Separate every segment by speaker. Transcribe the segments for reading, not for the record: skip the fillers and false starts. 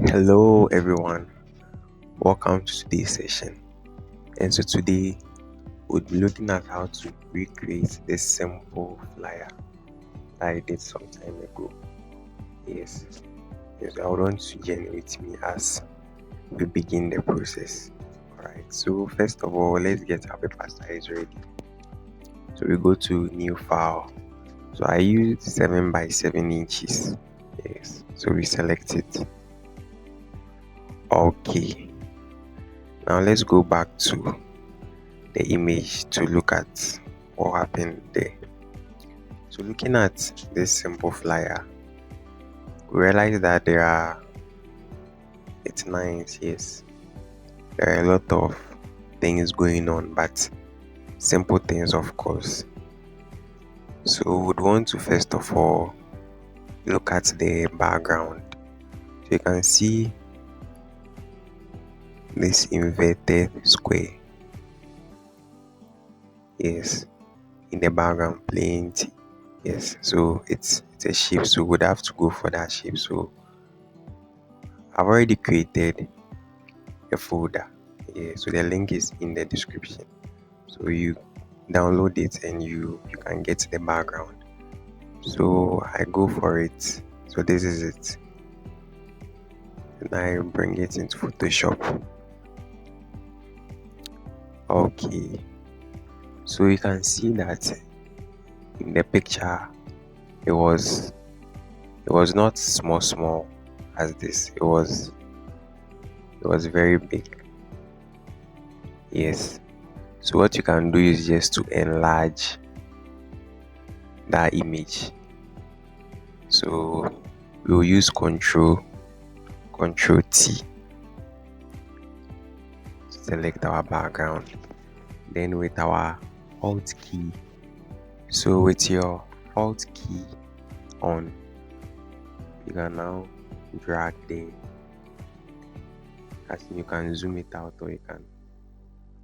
Speaker 1: Hello everyone, welcome to today's session. And so today we'll be looking at how to recreate this simple flyer that I did some time ago. Yes, I would want to join with me as we begin the process. Alright, so first of all, let's get our paper size ready. So we go to new file. So I used 7 by 7 inches. Yes, so we select it. Okay, now let's go back to the image to look at what happened there. So looking at this simple flyer, we realize that it's nice, yes. There are a lot of things going on, but simple things, of course. So we would want to first of all look at the background. So you can see this inverted square, yes, in the background plenty. Yes, so it's a shape, so we'd have to go for that shape. So I've already created a folder. Yeah, so the link is in the description. So you download it and you can get the background. So I go for it. So this is it. And I bring it into Photoshop. Okay. So you can see that in the picture it was not small as this. It was very big. Yes. So what you can do is just to enlarge that image. So we'll use Control T, select our background, then with our Alt key. So with your Alt key on, you can now drag as you can zoom it out or you can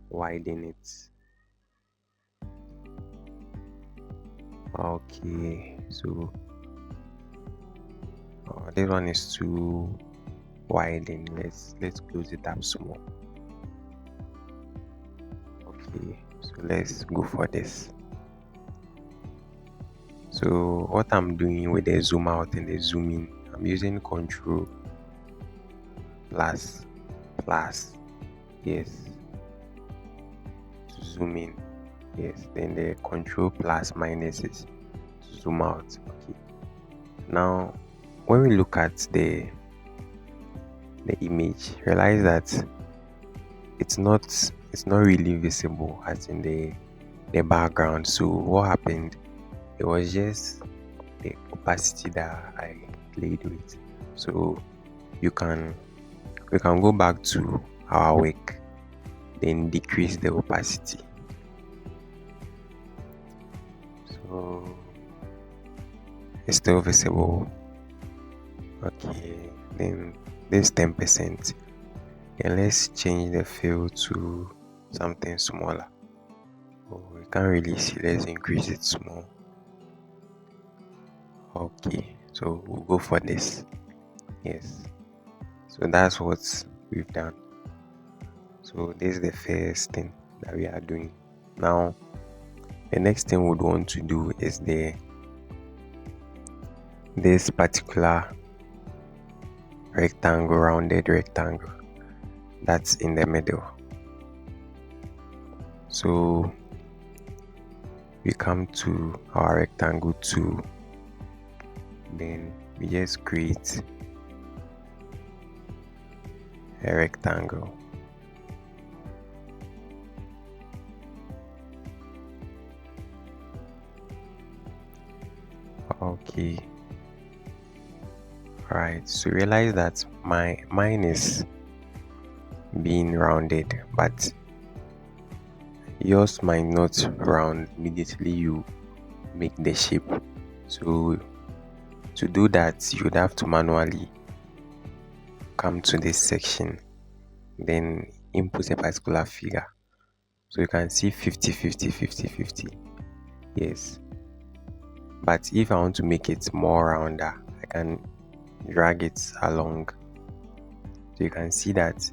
Speaker 1: widen it. Okay, so this one is too widen. Let's close it up small. Okay, so let's go for this. So what I'm doing with the zoom out and the zoom in, I'm using Control plus, yes, to zoom in, yes, then the Control plus minus is to zoom out. Okay, now when we look at the image, realize that it's not really visible as in the background. So what happened, it was just the opacity that I played with. So we can go back to our work, then decrease the opacity. So it's still visible. Okay, then this 10%. And let's change the fill to something smaller. Oh, we can't really see. Let's increase it small. Okay, so we'll go for this. Yes, so that's what we've done. So this is the first thing that we are doing. Now the next thing we'd want to do is this particular rectangle, rounded rectangle that's in the middle. So we come to our rectangle 2, then we just create a rectangle. Okay, alright, so realize that mine is being rounded, but yours might not round immediately you make the shape. So to do that, you would have to manually come to this section, then input a particular figure. So you can see 50 50 50 50. Yes, But if I want to make it more rounder, I can drag it along. So you can see that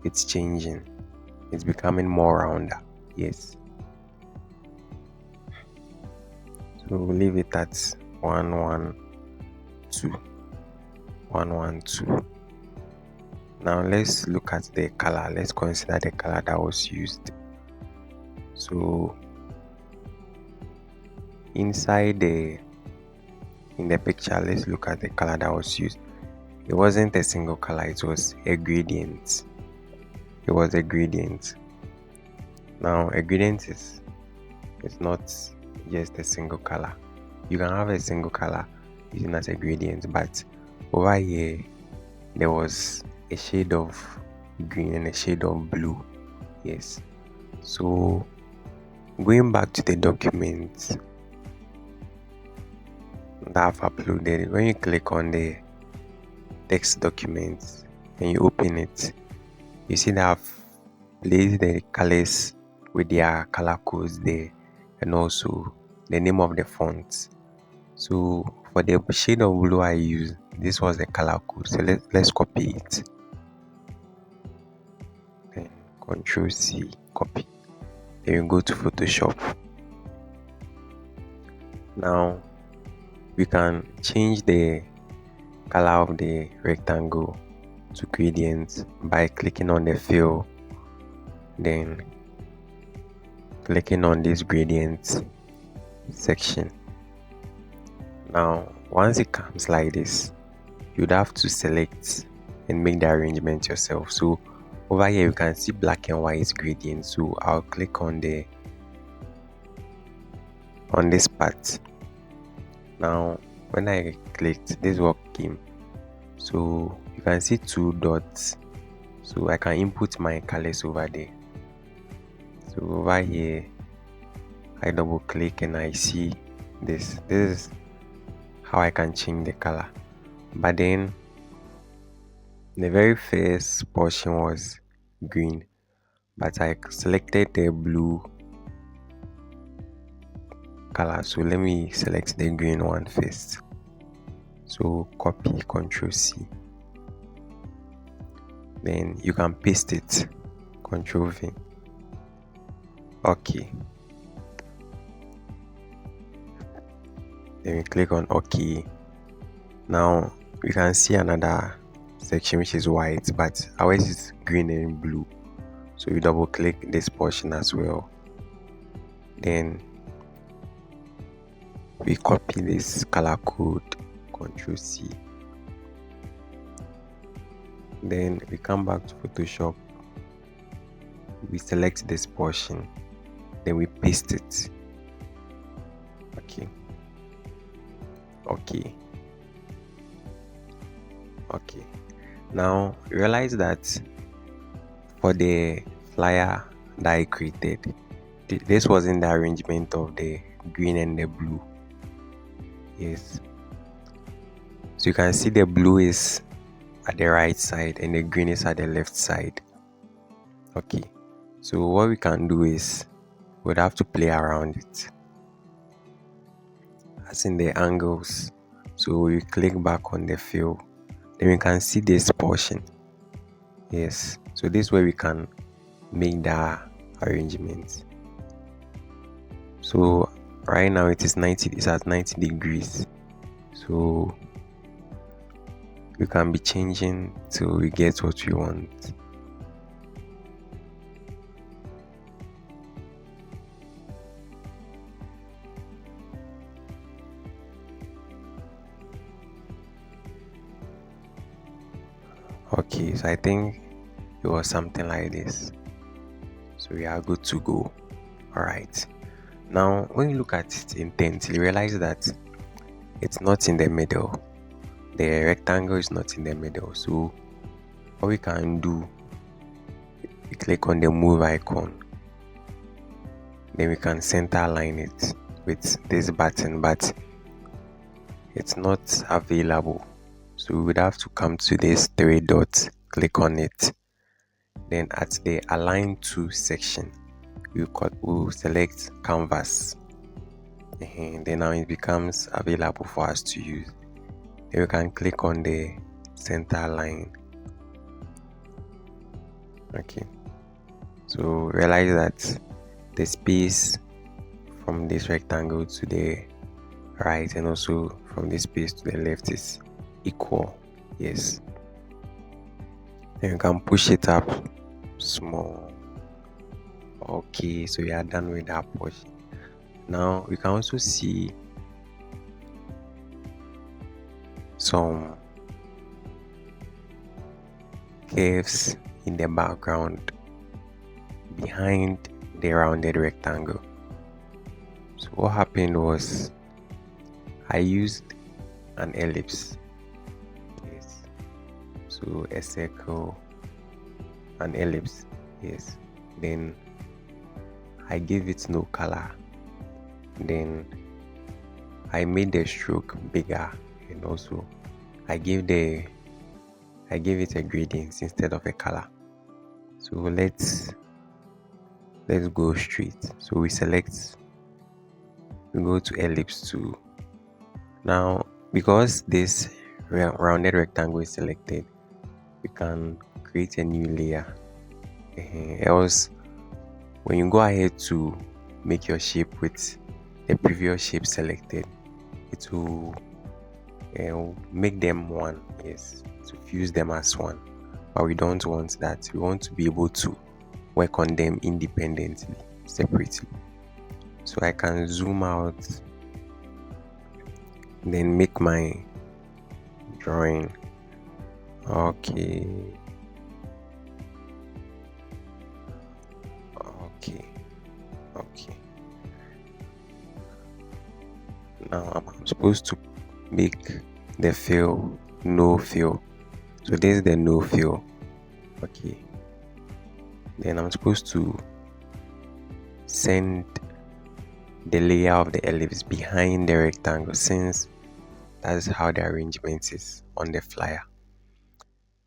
Speaker 1: it's changing. It's becoming more rounder. Yes. So we'll leave it at 112. 112. Now let's look at the color. Let's consider the color that was used. So inside in the picture, let's look at the color that was used. It wasn't a single color, it was a gradient. It was a gradient. Now a gradient is not just a single color. You can have a single color using as a gradient, but over here there was a shade of green and a shade of blue. Yes. So going back to the document that I've uploaded, when you click on the text document and you open it, you see that I've placed the colors with their color codes there and also the name of the font. So for the shade of blue I use, this was the color code. So let's copy it. Then Control C, copy. Then we go to Photoshop. Now we can change the color of the rectangle to gradient by clicking on the fill, then clicking on this gradient section. Now once it comes like this, you'd have to select and make the arrangement yourself. So over here you can see black and white gradient, so I'll click on this part. Now when I clicked, this what came. So you can see 2 dots, so I can input my colors over there. So over here I double click and I see this is how I can change the color. But then the very first portion was green, but I selected the blue color, so let me select the green one first. So copy, Control C, then you can paste it, Control V. Okay, then we click on OK. Now we can see another section which is white, but ours is green and blue, so we double click this portion as well. Then we copy this color code, Control C. Then we come back to Photoshop, we select this portion, then we paste it. Okay. Now realize that for the flyer that I created, this wasn't the arrangement of the green and the blue. Yes. So you can see the blue is at the right side and the green is at the left side. Okay. So what we can do is we'd have to play around it, as in the angles. So we click back on the fill, then we can see this portion. Yes. So this way we can make the arrangement. So right now it's at 90 degrees. So we can be changing till we get what we want. Okay, so I think it was something like this. So we are good to go. Alright. Now when you look at it intently, realize that it's not in the middle. The rectangle is not in the middle. So what we can do, we click on the move icon. Then we can center align it with this button, but it's not available. So we would have to come to this 3 dots, click on it. Then at the align to section, we'll select canvas. And then now it becomes available for us to use. Then we can click on the center line. Okay, so realize that the space from this rectangle to the right and also from this space to the left is equal. Yes, then you can push it up small. Okay, so we are done with that portion. Now we can also see some curves in the background behind the rounded rectangle. So what happened was I used an ellipse. Yes. So a circle, an ellipse. Yes. Then I gave it no color. Then I made the stroke bigger, and also I gave it a gradient instead of a color. So let's go straight. So we go to ellipse 2. Now because this rounded rectangle is selected, we can create a new layer. Else when you go ahead to make your shape with the previous shape selected, it will make them one. Yes, to fuse them as one, but we don't want that. We want to be able to work on them independently, separately. So I can zoom out, then make my drawing. Okay, now I'm supposed to make the fill no fill. So this is the no fill. Okay, then I'm supposed to send the layer of the ellipse behind the rectangle, since that's how the arrangement is on the flyer.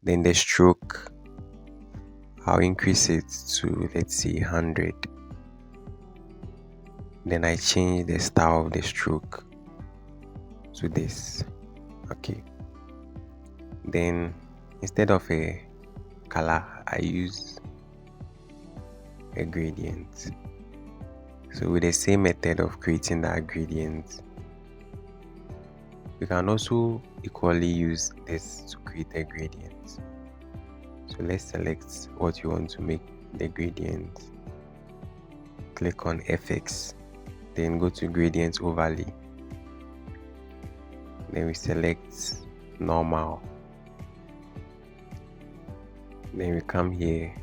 Speaker 1: Then the stroke, I'll increase it to, let's say, 100. Then I change the style of the stroke to this. Okay, then instead of a color, I use a gradient. So with the same method of creating that gradient, we can also equally use this to create a gradient. So let's select what you want to make the gradient. Click on FX, then go to gradient overlay. Then we select normal. Then we come here,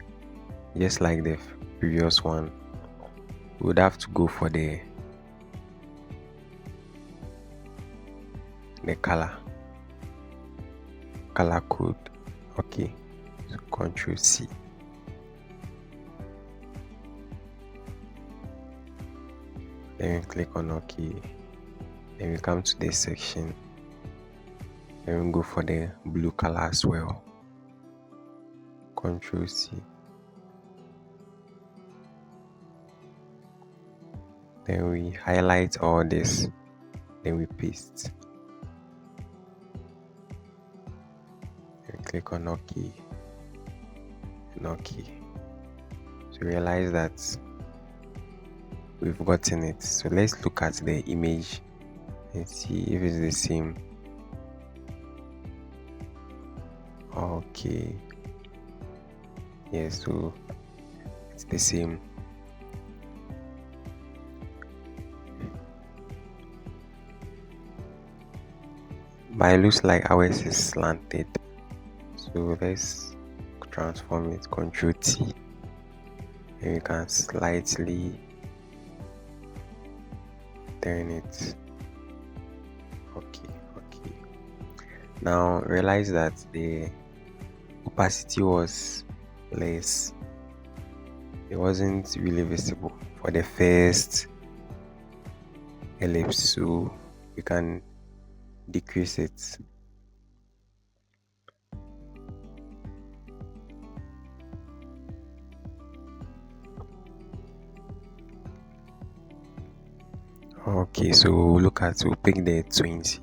Speaker 1: just like the previous one, we would have to go for the color code. Okay, so Ctrl C. Then we click on OK. Then we come to this section. Then we go for the blue color as well. Ctrl C. Then we highlight all this. Then we paste. Then click on OK. And OK. So realize that we've gotten it. So let's look at the image and see if it's the same. Okay, yes, so it's the same. But it looks like ours is slanted, so let's transform it. Ctrl T, and you can slightly turn it. Okay. Now realize that the opacity was less. It wasn't really visible for the first ellipse, so we can decrease it. Okay, so we'll pick the 20%.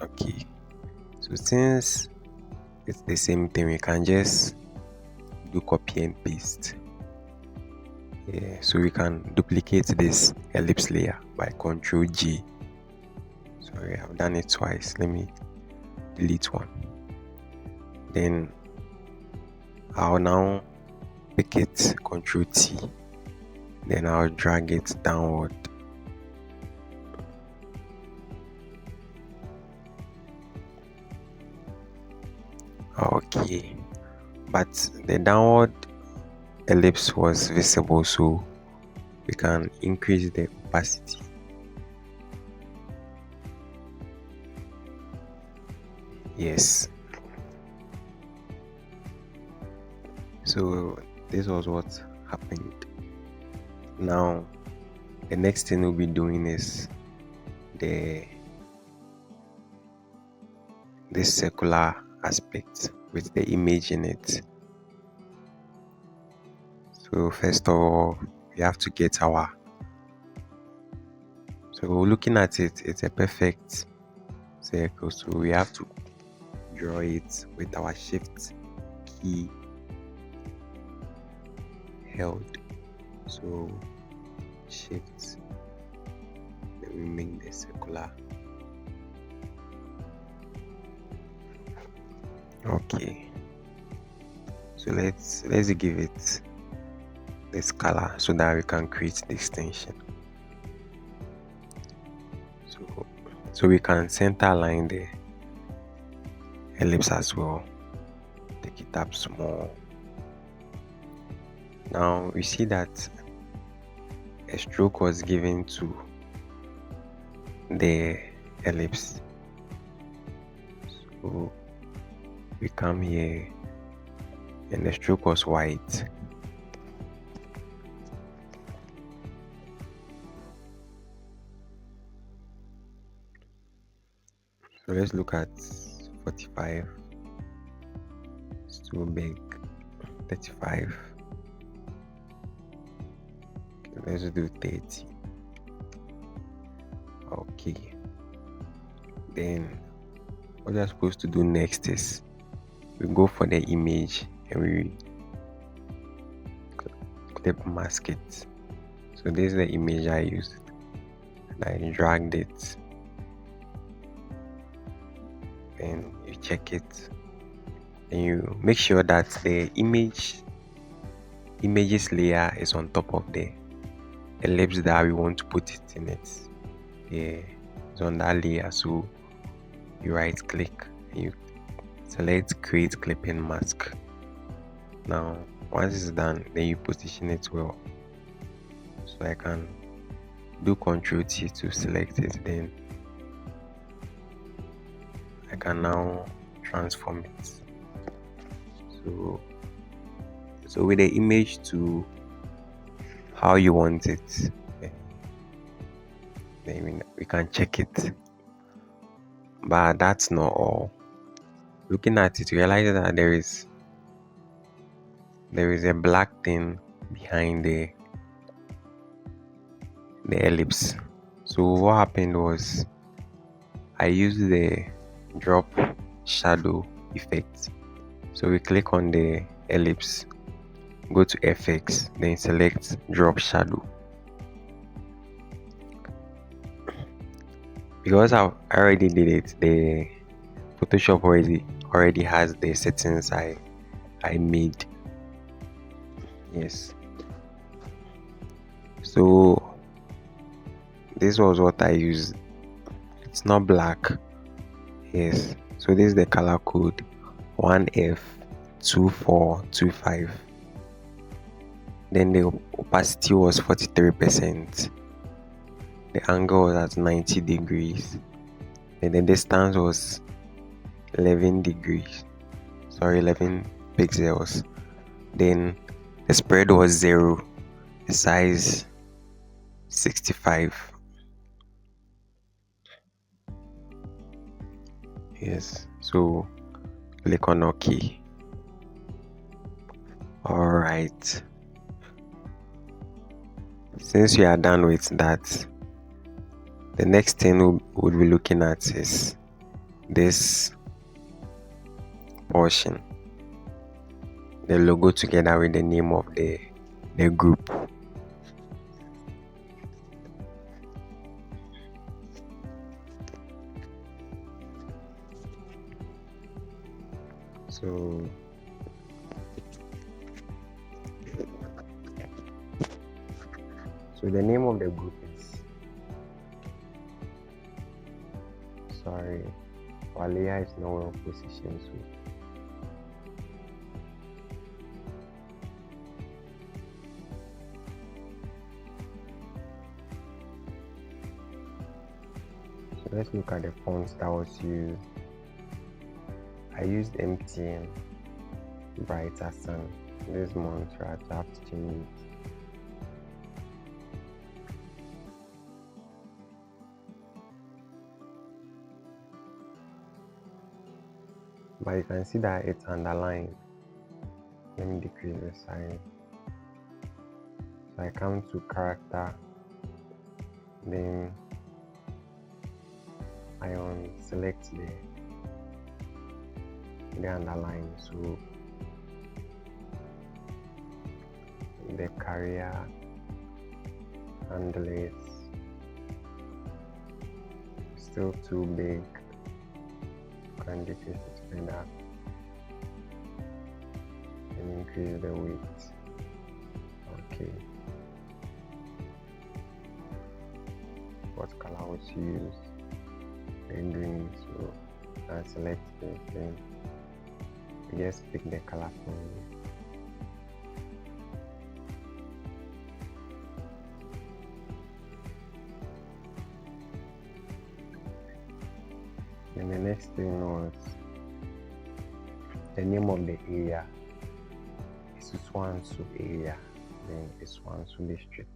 Speaker 1: Okay, so since it's the same thing, we can just do copy and paste. Yeah, so we can duplicate this ellipse layer by Ctrl G. Sorry, I've done it twice. Let me delete one. Then I'll now pick it, Ctrl T. Then I'll drag it downward. Okay, but the downward ellipse was visible, so we can increase the opacity. Yes. So this was what happened. Now the next thing we'll be doing is this circular aspect with the image in it. So first of all, we have to get our, so looking at it, it's a perfect circle, so we have to draw it with our shift key held. So shift, then we make the circular. Okay, so let's give it this color so that we can create the extension. So we can center line the ellipse as well. Take it up small. Now we see that a stroke was given to the ellipse. So we come here and the stroke was white. So let's look at 45. It's too big. 35. Okay, let's do 30. Okay. Then what we are supposed to do next is we go for the image and we clip mask it. So this is the image I used. And I dragged it. Then you check it. And you make sure that the images layer is on top of the ellipse that we want to put it in it. Yeah, it's on that layer. So you right click and you select create clipping mask. Now once it's done, then you position it well. So I can do Ctrl T to select it, then I can now transform it. So with the image to how you want it, then we can check it. But that's not all. Looking at it, realize that there is a black thing behind the ellipse. So what happened was I used the drop shadow effect. So we click on the ellipse, go to FX, then select drop shadow. Because I already did it, the Photoshop already has the settings I made. Yes. So this was what I used. It's not black. Yes. So this is the color code 1F2425. Then the opacity was 43%. The angle was at 90 degrees. And the distance was 11 degrees. Sorry, 11 pixels. Then the spread was 0. The size 65. Yes. So click on OK. Alright. Since we are done with that, The next thing we'll be looking at is this portion, the logo together with the name of the group. So the name of the group is, sorry, our layer is not well positioned, so let's look at the fonts that was used. I used MTN Brighter Sun this month, right? I have to change it. But you can see that it's underlined. Let me decrease the size. So I come to character, then I select the underline. So the career handle is still too big. Can decrease it further and increase the weight. Okay. What color was used? The green. So I select this thing. Just pick the color for me. And the next thing was the name of the area. This is Swansu area, then it's Swansu district.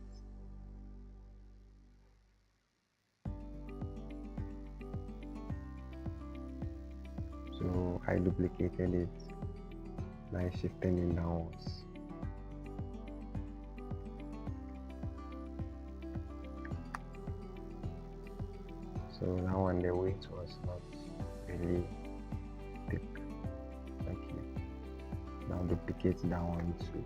Speaker 1: So I duplicated it and I shifted it downwards. So that one, the weight was not really thick. Okay. Now duplicate that one too.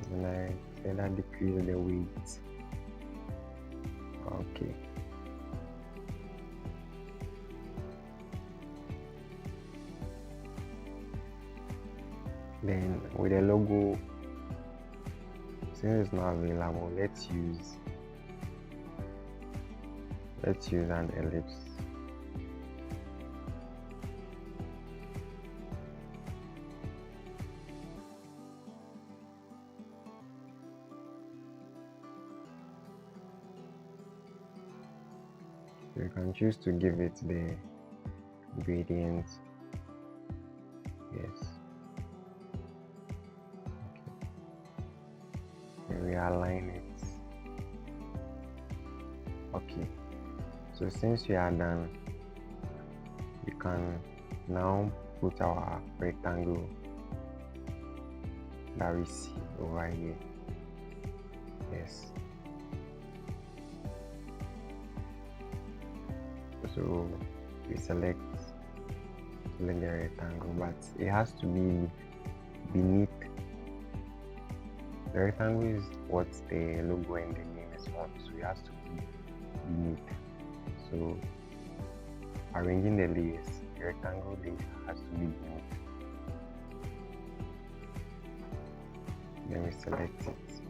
Speaker 1: And I further decrease the weight. Okay. Then with the logo, since it's not available, let's use an ellipse. You can choose to give it the gradient. Yes. Okay. And realign it. Okay. So since we are done, we can now put our rectangle that we see over here. Yes. So we select the rectangle, but it has to be beneath. The rectangle is what the logo and the name is on, so it has to be beneath. So arranging the layers, the rectangle layer has to be beneath. Then we select it.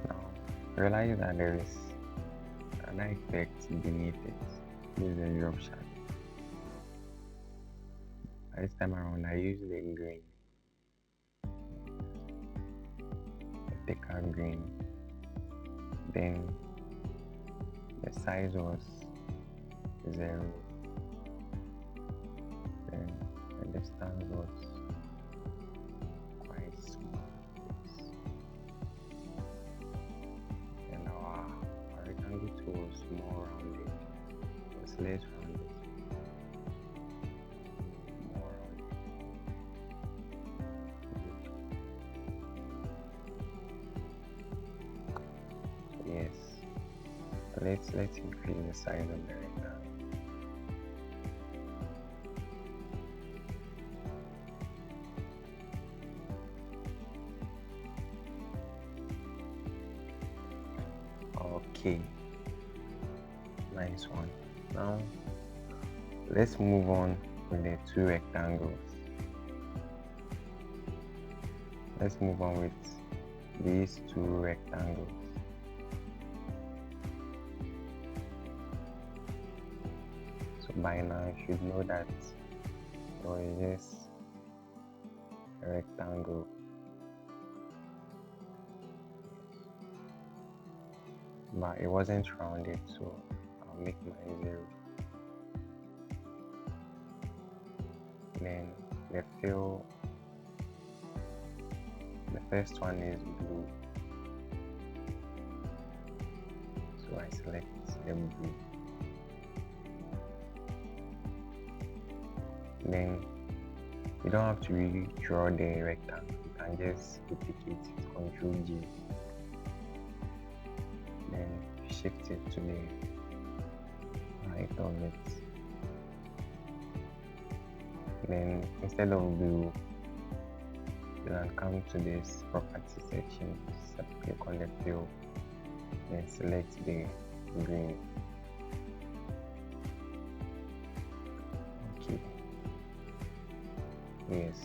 Speaker 1: Now realize that there is an effect beneath it. This is the eruption. This time around I use the green, the thicker green. Then the size was 0, then the distance was quite small. less rounded. More rounded. Good. Yes. Let's increase the size of the rectangle. Okay, nice one. Now let's move on with the two rectangles. Let's move on with these two rectangles. So by now you should know that there is this rectangle. But it wasn't rounded, so I'll make mine 0. Then the first one is blue, so I select the blue. Then you don't have to really draw the rectangle, you can just duplicate it, Ctrl G. Then shift it to the right of it. Then instead of blue, you can come to this property section, click on the fill, then select the green. Okay. Yes.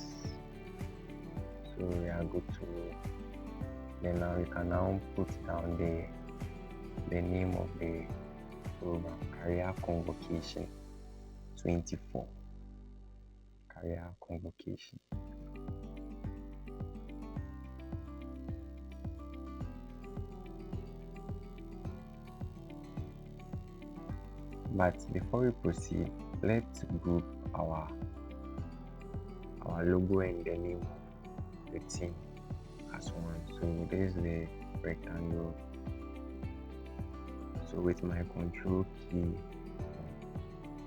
Speaker 1: So we are good to go. Then now you can now put down the name of the program, Career Convocation 24. Career Convocation. But before we proceed, let's group our logo and the name of the team as one. So this is the rectangle. So with my control key,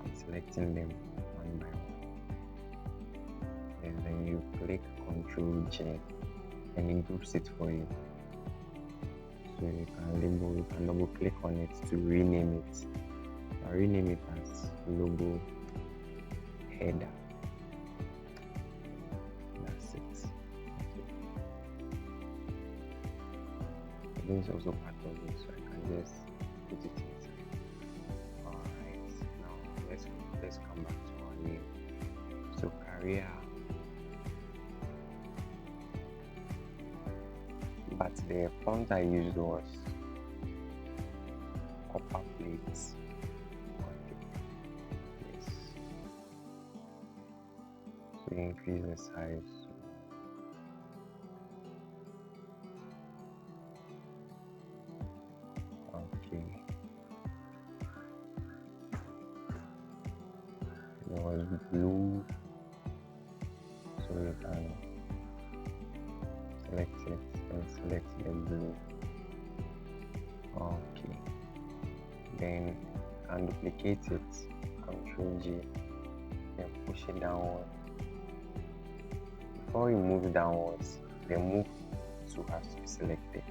Speaker 1: I'm selecting them one by one. And then you click Control J and it groups it for you. So you can double click on it to rename it. I'll rename it as logo header. That's it. Okay. This is also part of it, so I can just put it inside. Alright, now let's come back to our name. So career. But the font I used was copper plates. Yes. So increase the size. Okay. It was blue, so you can select it and select the blue. Okay. Then you can duplicate it, Ctrl G, then push it downward. Before you move downwards, the move to has to be selected.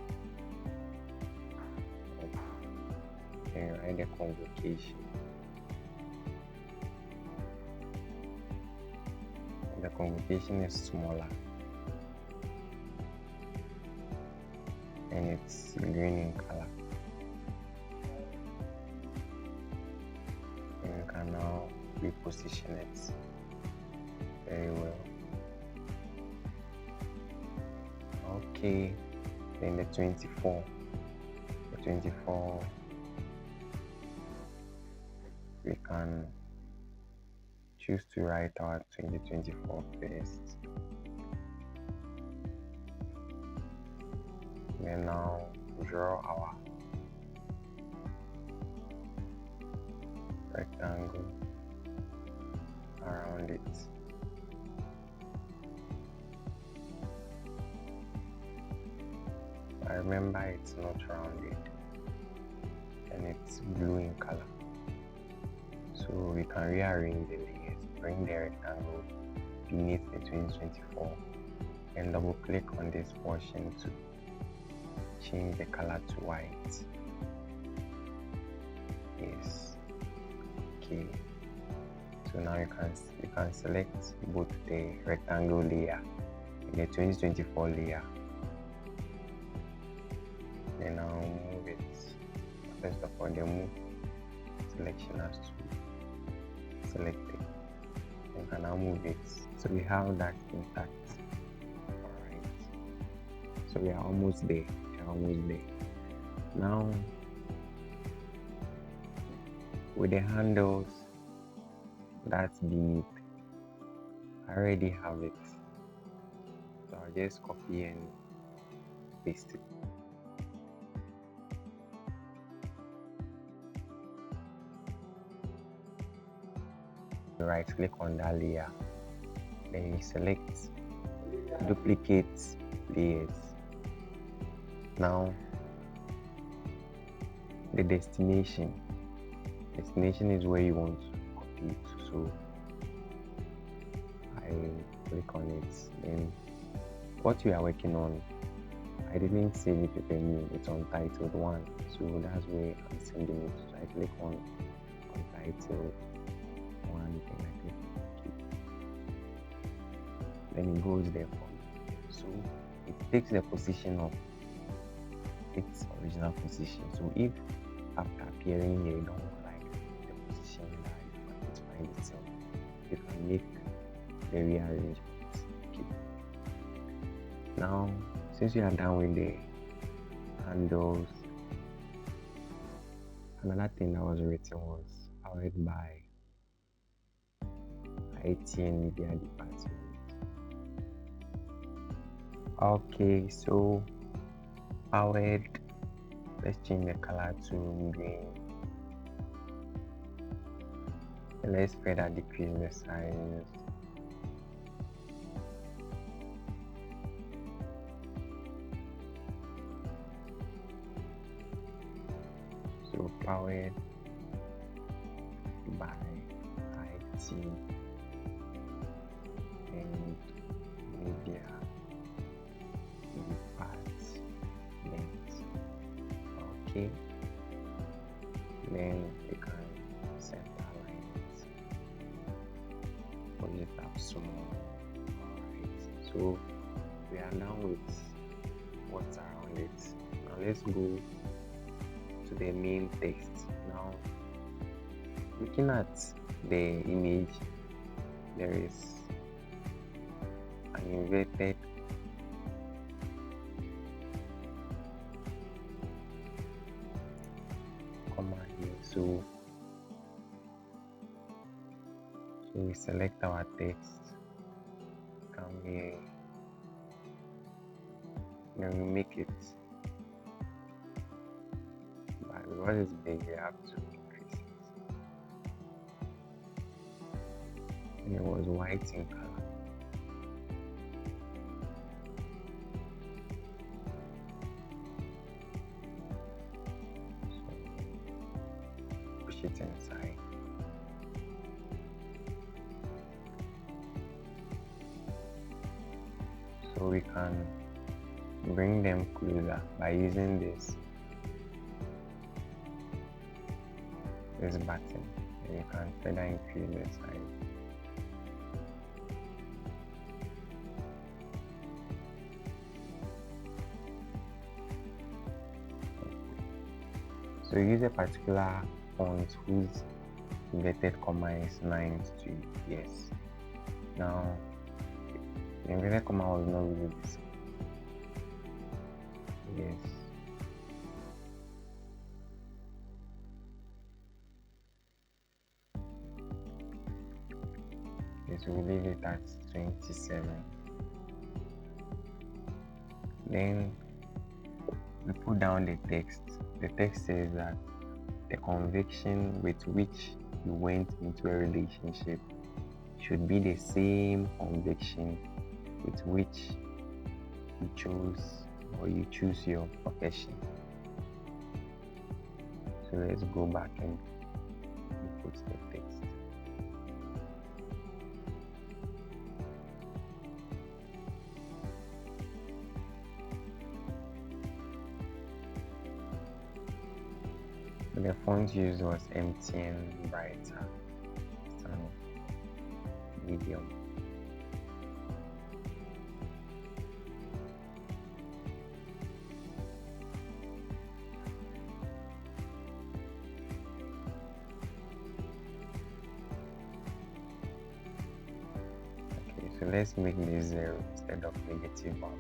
Speaker 1: Then write the convocation. The convocation is smaller and it's green in color. And you can now reposition it very well. Okay, then the 24, we can choose to write our 2024 first. Then now draw our rectangle around it. I remember it's not rounded and it's blue in color, So we can rearrange the layers, bring the rectangle beneath the 2024 and double click on this portion to change the color to white. Yes. Okay. So now you can select both the rectangle layer and the 2024 layer. Then I'll move it. First of all, the move selection has to select it. You can now move it. So we have that intact. Alright. So we are almost there. Now with the handles that's beneath, I already have it. So I'll just copy and paste it. Right click on that layer, then you select duplicate layers. Now the destination is where you want to copy it, so I click on it. Then what we are working on, I didn't save it with any, it's untitled one, so that's where I'm sending it. So I click on untitled one, then I click OK. Then it goes there for me. So it takes the position of its original position. So if after appearing here you don't like the position that it finds itself, you can make the rearrangement. Okay. Now since we are done with the handles, another thing that was written was powered by IT and Media Department. Okay, so powered, let's change the color to green, and let's further decrease the size. So powered by IT and Media Department. Okay, then you can set our lines for it up small. Alright, so we are done with what's around it. Now let's go to the main text. Now looking at the image, there is an inverted comma here. So we select our text, come here, then we make it, but because it's big we have to increase it. And it was white in color. So push it inside. So we can bring them closer by using this button, and you can further increase the size. So use a particular font whose inverted comma is 9 to yes. Now the inverted comma was not really the same. Yes. Yes, we'll leave it at 27. Then we put down the text. The text says that the conviction with which you went into a relationship should be the same conviction with which you choose your profession. So let's go back and you put the text. So the font used was MTN Brighter Sun Medium. Okay, so let's make this 0 instead of negative output.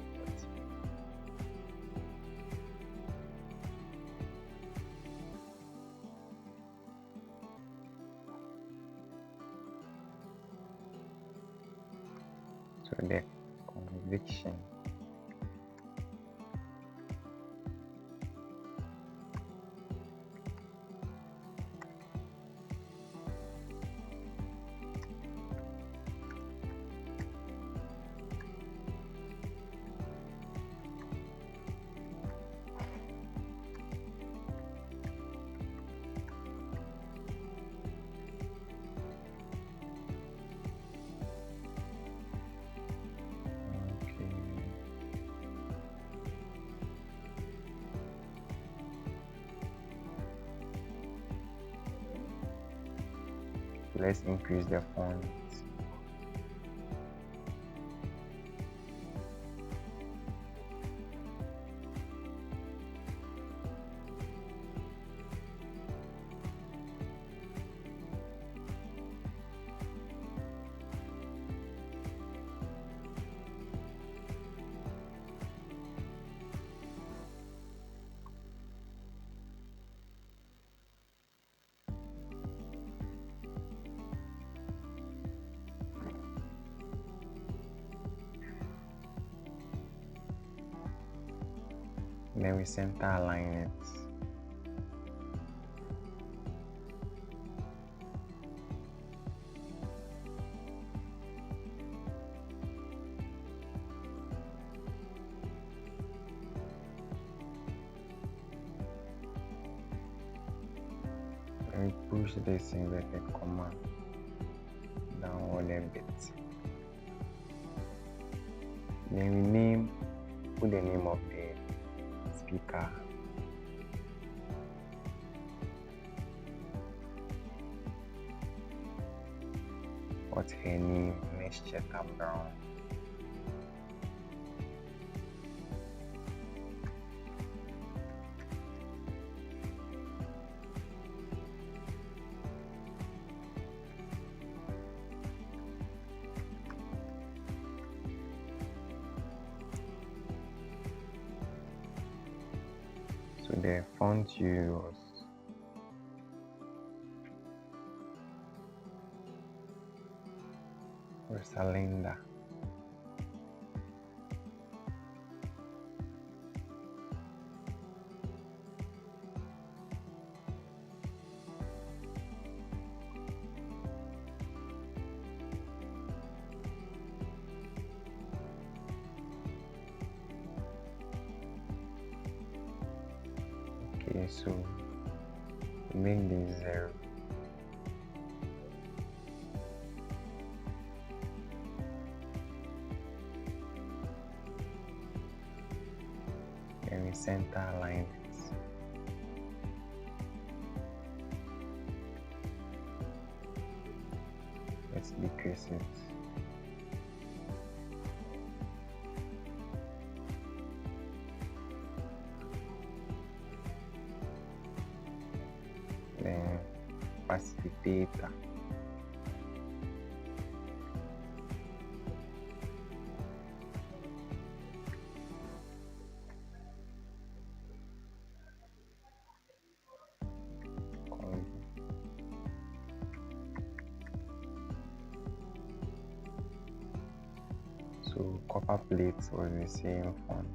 Speaker 1: So the conviction let's increase the font. Then we center align it. Then we push this inverted comma downward a bit. Then we put the name of the speaker. What's her name? Miss Cheta Brown. So the font used Rosalinda. Okay, so make this 0. And we center align it. Let's decrease it. Then facilitator. So copper plates was the same font.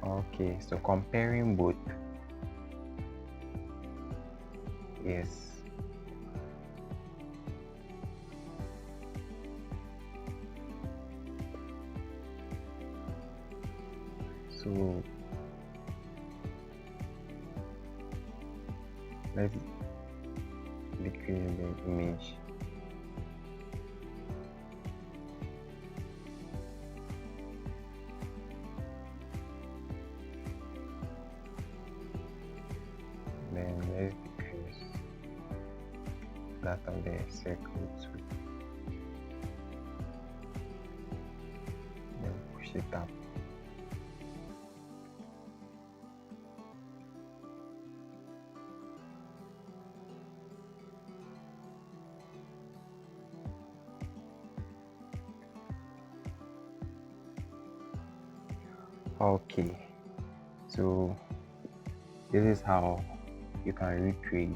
Speaker 1: Okay, so comparing both, Yes. So let's decrease the image. Then let's decrease that of the circle too. Then push it up. Okay, so this is how you can recreate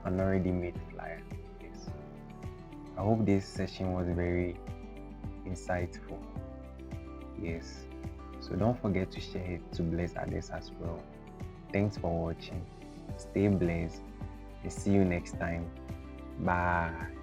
Speaker 1: an already made flyer. Yes. I hope this session was very insightful. Yes. So don't forget to share it to bless others as well. Thanks for watching. Stay blessed and see you next time. Bye.